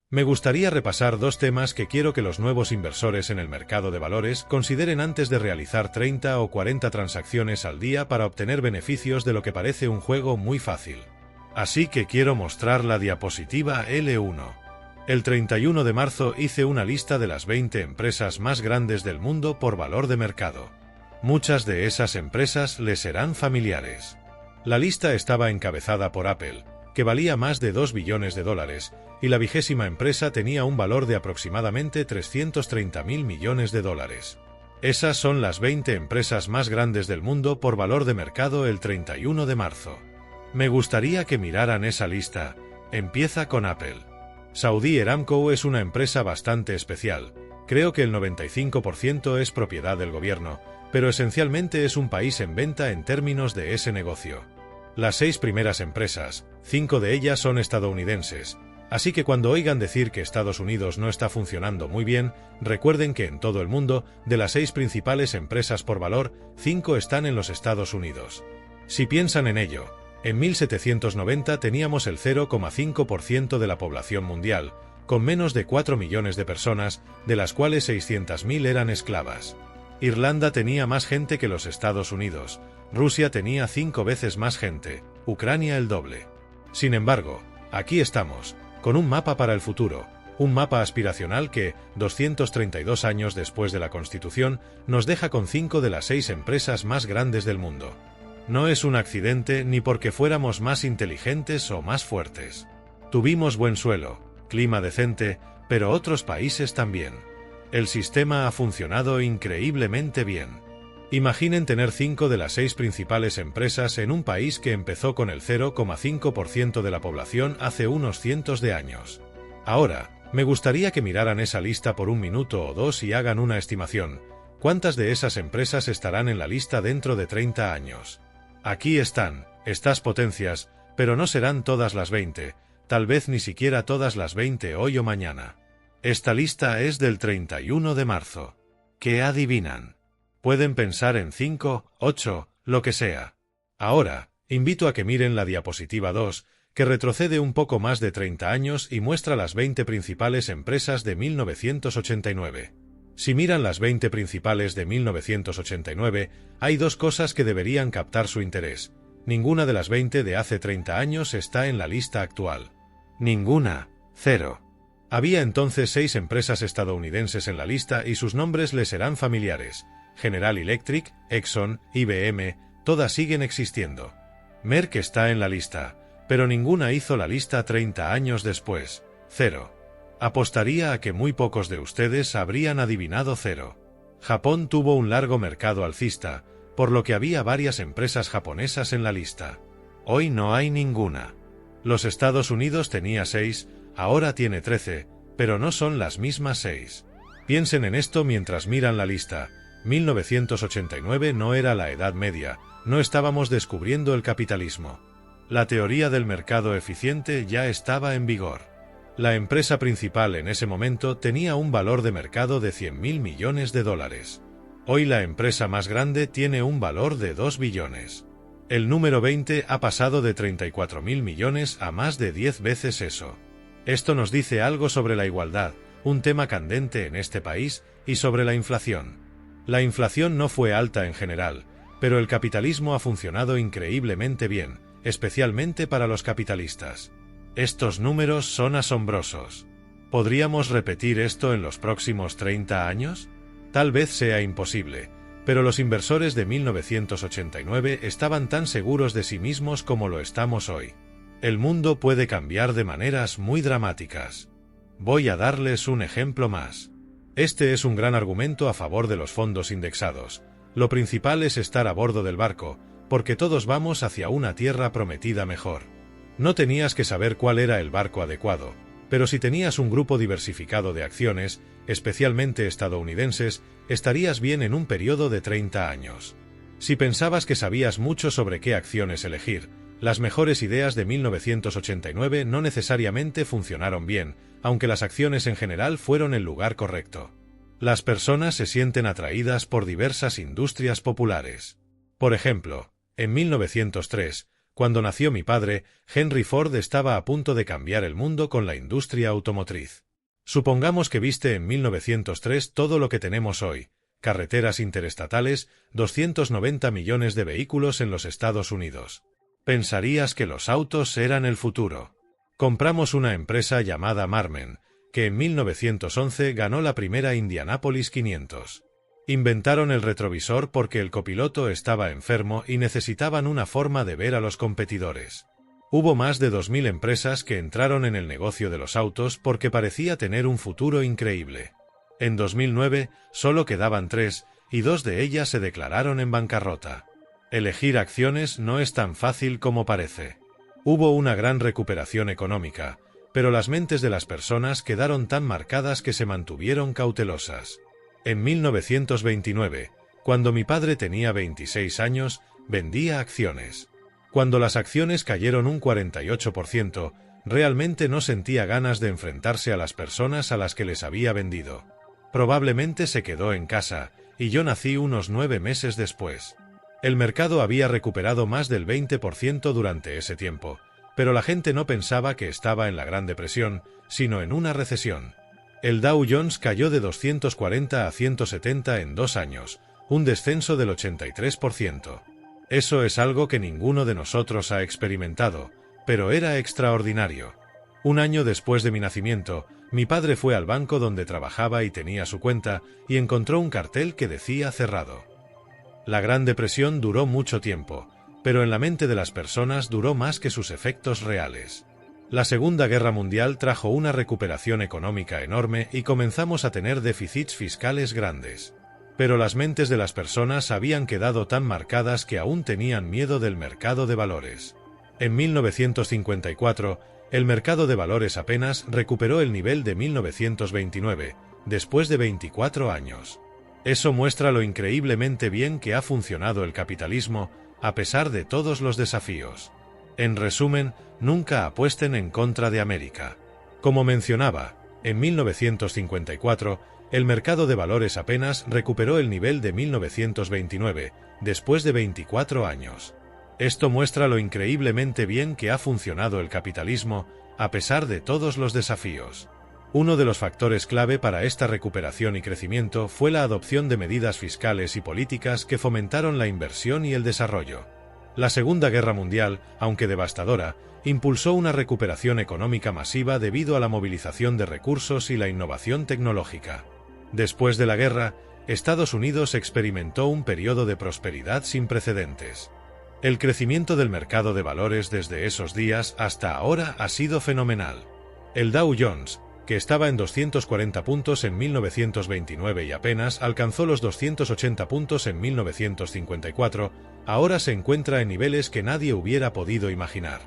Me gustaría repasar dos temas que quiero que los nuevos inversores en el mercado de valores consideren antes de realizar 30 o 40 transacciones al día para obtener beneficios de lo que parece un juego muy fácil. Así que quiero mostrar la diapositiva L1. El 31 de marzo hice una lista de las 20 empresas más grandes del mundo por valor de mercado. Muchas de esas empresas les serán familiares. La lista estaba encabezada por Apple, que valía más de 2 billones de dólares, y la 20ª empresa tenía un valor de aproximadamente 330.000 millones de dólares. Esas son las 20 empresas más grandes del mundo por valor de mercado el 31 de marzo. Me gustaría que miraran esa lista. Empieza con Apple. Saudi Aramco es una empresa bastante especial. Creo que el 95% es propiedad del gobierno, pero esencialmente es un país en venta en términos de ese negocio. Las 6 primeras empresas, 5 de ellas son estadounidenses, así que cuando oigan decir que Estados Unidos no está funcionando muy bien, recuerden que en todo el mundo, de las 6 principales empresas por valor, 5 están en los Estados Unidos. Si piensan en ello, en 1790 teníamos el 0,5% de la población mundial, con menos de 4 millones de personas, de las cuales 600.000 eran esclavas. Irlanda tenía más gente que los Estados Unidos, Rusia tenía 5 veces más gente, Ucrania el doble. Sin embargo, aquí estamos, con un mapa para el futuro, un mapa aspiracional que, 232 años después de la Constitución, nos deja con 5 de las 6 empresas más grandes del mundo. No es un accidente ni porque fuéramos más inteligentes o más fuertes. Tuvimos buen suelo, clima decente, pero otros países también. El sistema ha funcionado increíblemente bien. Imaginen tener 5 de las 6 principales empresas en un país que empezó con el 0,5% de la población hace unos cientos de años. Ahora, me gustaría que miraran esa lista por un minuto o dos y hagan una estimación. ¿Cuántas de esas empresas estarán en la lista dentro de 30 años? Aquí están, estas potencias, pero no serán todas las 20, tal vez ni siquiera todas las 20 hoy o mañana. Esta lista es del 31 de marzo. ¿Qué adivinan? Pueden pensar en 5, 8, lo que sea. Ahora, invito a que miren la diapositiva 2, que retrocede un poco más de 30 años y muestra las 20 principales empresas de 1989. Si miran las 20 principales de 1989, hay dos cosas que deberían captar su interés. Ninguna de las 20 de hace 30 años está en la lista actual. Ninguna. 0. Había entonces 6 empresas estadounidenses en la lista y sus nombres les serán familiares. General Electric, Exxon, IBM, todas siguen existiendo. Merck está en la lista, pero ninguna hizo la lista 30 años después. 0. Apostaría a que muy pocos de ustedes habrían adivinado 0. Japón tuvo un largo mercado alcista, por lo que había varias empresas japonesas en la lista. Hoy no hay ninguna. Los Estados Unidos tenía 6, ahora tiene 13, pero no son las mismas 6. Piensen en esto mientras miran la lista. 1989 no era la Edad Media, no estábamos descubriendo el capitalismo. La teoría del mercado eficiente ya estaba en vigor. La empresa principal en ese momento tenía un valor de mercado de 100.000 millones de dólares. Hoy la empresa más grande tiene un valor de 2 billones. El número 20 ha pasado de 34.000 millones a más de 10 veces eso. Esto nos dice algo sobre la igualdad, un tema candente en este país, y sobre la inflación. La inflación no fue alta en general, pero el capitalismo ha funcionado increíblemente bien, especialmente para los capitalistas. Estos números son asombrosos. ¿Podríamos repetir esto en los próximos 30 años? Tal vez sea imposible, pero los inversores de 1989 estaban tan seguros de sí mismos como lo estamos hoy. El mundo puede cambiar de maneras muy dramáticas. Voy a darles un ejemplo más. Este es un gran argumento a favor de los fondos indexados. Lo principal es estar a bordo del barco, porque todos vamos hacia una tierra prometida mejor. No tenías que saber cuál era el barco adecuado, pero si tenías un grupo diversificado de acciones, especialmente estadounidenses, estarías bien en un periodo de 30 años. Si pensabas que sabías mucho sobre qué acciones elegir, las mejores ideas de 1989 no necesariamente funcionaron bien, aunque las acciones en general fueron el lugar correcto. Las personas se sienten atraídas por diversas industrias populares. Por ejemplo, en 1903, Cuando nació mi padre, Henry Ford estaba a punto de cambiar el mundo con la industria automotriz. Supongamos que viste en 1903 todo lo que tenemos hoy: carreteras interestatales, 290 millones de vehículos en los Estados Unidos. Pensarías que los autos eran el futuro. Compramos una empresa llamada Marmen, que en 1911 ganó la primera Indianapolis 500. Inventaron el retrovisor porque el copiloto estaba enfermo y necesitaban una forma de ver a los competidores. Hubo más de 2000 empresas que entraron en el negocio de los autos porque parecía tener un futuro increíble. En 2009 solo quedaban 3, y 2 de ellas se declararon en bancarrota. Elegir acciones no es tan fácil como parece. Hubo una gran recuperación económica, pero las mentes de las personas quedaron tan marcadas que se mantuvieron cautelosas. En 1929, cuando mi padre tenía 26 años, vendía acciones. Cuando las acciones cayeron un 48%, realmente no sentía ganas de enfrentarse a las personas a las que les había vendido. Probablemente se quedó en casa, y yo nací unos 9 meses después. El mercado había recuperado más del 20% durante ese tiempo, pero la gente no pensaba que estaba en la Gran Depresión, sino en una recesión. El Dow Jones cayó de 240 a 170 en 2 años, un descenso del 83%. Eso es algo que ninguno de nosotros ha experimentado, pero era extraordinario. Un año después de mi nacimiento, mi padre fue al banco donde trabajaba y tenía su cuenta, y encontró un cartel que decía cerrado. La Gran Depresión duró mucho tiempo, pero en la mente de las personas duró más que sus efectos reales. La Segunda Guerra Mundial trajo una recuperación económica enorme y comenzamos a tener déficits fiscales grandes. Pero las mentes de las personas habían quedado tan marcadas que aún tenían miedo del mercado de valores. En 1954, el mercado de valores apenas recuperó el nivel de 1929, después de 24 años. Eso muestra lo increíblemente bien que ha funcionado el capitalismo, a pesar de todos los desafíos. En resumen, nunca apuesten en contra de América. Como mencionaba, en 1954, el mercado de valores apenas recuperó el nivel de 1929, después de 24 años. Esto muestra lo increíblemente bien que ha funcionado el capitalismo, a pesar de todos los desafíos. Uno de los factores clave para esta recuperación y crecimiento fue la adopción de medidas fiscales y políticas que fomentaron la inversión y el desarrollo. La Segunda Guerra Mundial, aunque devastadora, impulsó una recuperación económica masiva debido a la movilización de recursos y la innovación tecnológica. Después de la guerra, Estados Unidos experimentó un periodo de prosperidad sin precedentes. El crecimiento del mercado de valores desde esos días hasta ahora ha sido fenomenal. El Dow Jones, que estaba en 240 puntos en 1929 y apenas alcanzó los 280 puntos en 1954, ahora se encuentra en niveles que nadie hubiera podido imaginar.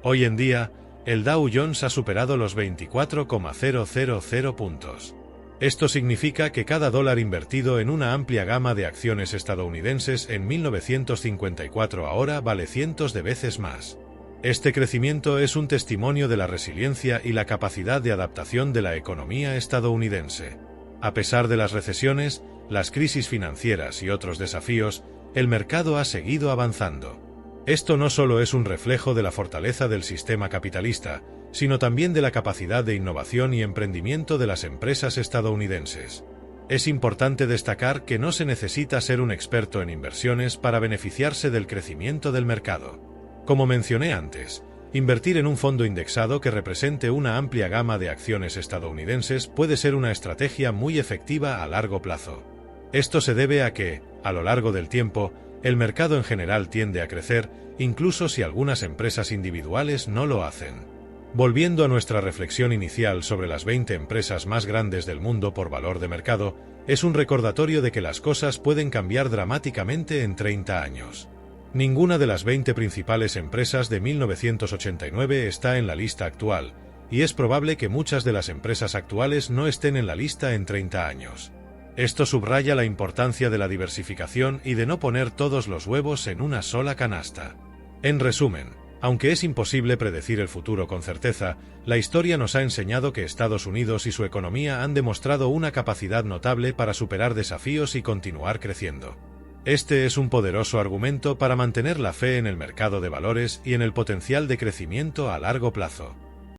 Hoy en día, el Dow Jones ha superado los 24,000 puntos. Esto significa que cada dólar invertido en una amplia gama de acciones estadounidenses en 1954 ahora vale cientos de veces más. Este crecimiento es un testimonio de la resiliencia y la capacidad de adaptación de la economía estadounidense. A pesar de las recesiones, las crisis financieras y otros desafíos, el mercado ha seguido avanzando. Esto no solo es un reflejo de la fortaleza del sistema capitalista, sino también de la capacidad de innovación y emprendimiento de las empresas estadounidenses. Es importante destacar que no se necesita ser un experto en inversiones para beneficiarse del crecimiento del mercado. Como mencioné antes, invertir en un fondo indexado que represente una amplia gama de acciones estadounidenses puede ser una estrategia muy efectiva a largo plazo. Esto se debe a que, a lo largo del tiempo, el mercado en general tiende a crecer, incluso si algunas empresas individuales no lo hacen. Volviendo a nuestra reflexión inicial sobre las 20 empresas más grandes del mundo por valor de mercado, es un recordatorio de que las cosas pueden cambiar dramáticamente en 30 años. Ninguna de las 20 principales empresas de 1989 está en la lista actual, y es probable que muchas de las empresas actuales no estén en la lista en 30 años. Esto subraya la importancia de la diversificación y de no poner todos los huevos en una sola canasta. En resumen, aunque es imposible predecir el futuro con certeza, la historia nos ha enseñado que Estados Unidos y su economía han demostrado una capacidad notable para superar desafíos y continuar creciendo. Este es un poderoso argumento para mantener la fe en el mercado de valores y en el potencial de crecimiento a largo plazo.